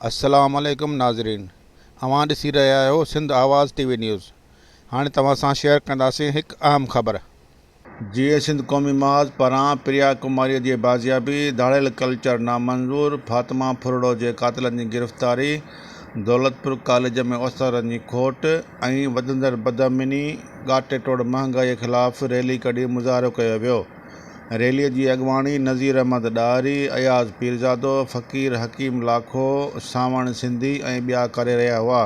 अस्सलाम वालेकुम नाज़रीन, अवां ॾिसी रहिया आहियो सिंध आवाज़ टीवी न्यूज़। हाणे तव्हां सां शेयर कंदासीं हिकु अहम ख़बर। जीए सिंध क़ौमी महाज़ पारां प्रिया कुमारी जी बाज़ियाबी, दाड़ियल कल्चर नामंज़ूर, फातिमा फुरड़ो जे क़ातिलनि जी गिरफ़्तारी, दौलतपुर कॉलेज में उस्तादनि जी खोट ऐं वधंदड़ बदअमनी, ॻाटे टोड़ महांगाई ख़िलाफ़ रैली कढी मुज़ाहिरो कयो वियो। रैलीअ जी अॻवाणी नज़ीर अहमद ॾारी, अयाज़ पीरज़ादो, फ़क़ीर हकीम लाखो, सावण सिंधी ऐं ॿिया करे रहिया हुआ।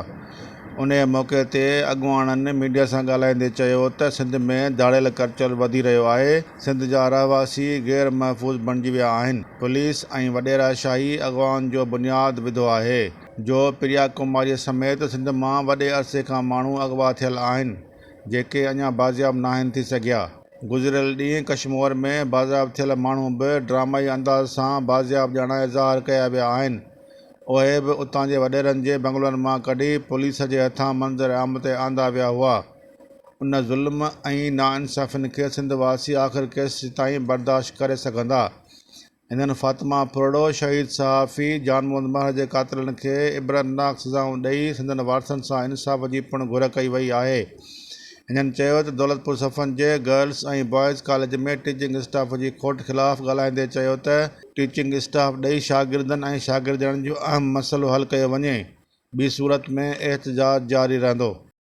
उन मौक़े ते अॻवाननि मीडिया सां ॻाल्हाईंदे चयो त सिंध में दाड़ियल कल्चर वधी रहियो आहे। सिंध जा रहवासी गैर महफ़ूज़ बणिजी विया आहिनि। पुलिस ऐं वॾेरा शाही अॻवान जो बुनियादु विधो आहे जो प्रिया कुमारी समेत सिंध मां वॾे अरसे खां माण्हू अॻवा थियल आहिनि, जेके अञा बाज़ियाब नाहिनि थी सघिया। गुज़िरियल ॾींहुं कश्मीर में बाज़ियाब थियल माण्हू बि ड्रामाई अंदाज़ सां बाज़ियाब ॼाण इज़हार कया विया आहिनि। उहे बि उतां जे वॾेरनि जे बंगलनि मां कढी पुलिस जे हथां मंज़र आम ते आंदा विया हुआ। उन ज़ुल्म ऐं नाइंसाफ़िन खे सिंध वासी आख़िर केसि ताईं बर्दाश्त करे सघंदा। हिननि फातिमा फुरड़ो, शहीद सहाफ़ी जान मोहम्मद महर जे क़ातिलनि खे इबरतनाक सज़ाऊं ॾेई सिंधनि वारसनि सां इंसाफ़ जी पिणु घुर कई वई आहे। हिननि चयो त दौलतपुर सफ़नि जे गर्ल्स ऐं बॉयज़ कॉलेज में टीचिंग स्टाफ जी खोट ख़िलाफ़ ॻाल्हाईंदे चयो त टीचिंग स्टाफ ॾेई शागिर्दनि ऐं शागिर्दियुनि जो अहम मसइलो हल कयो वञे, ॿी सूरत में एहतजाज जारी रहंदो।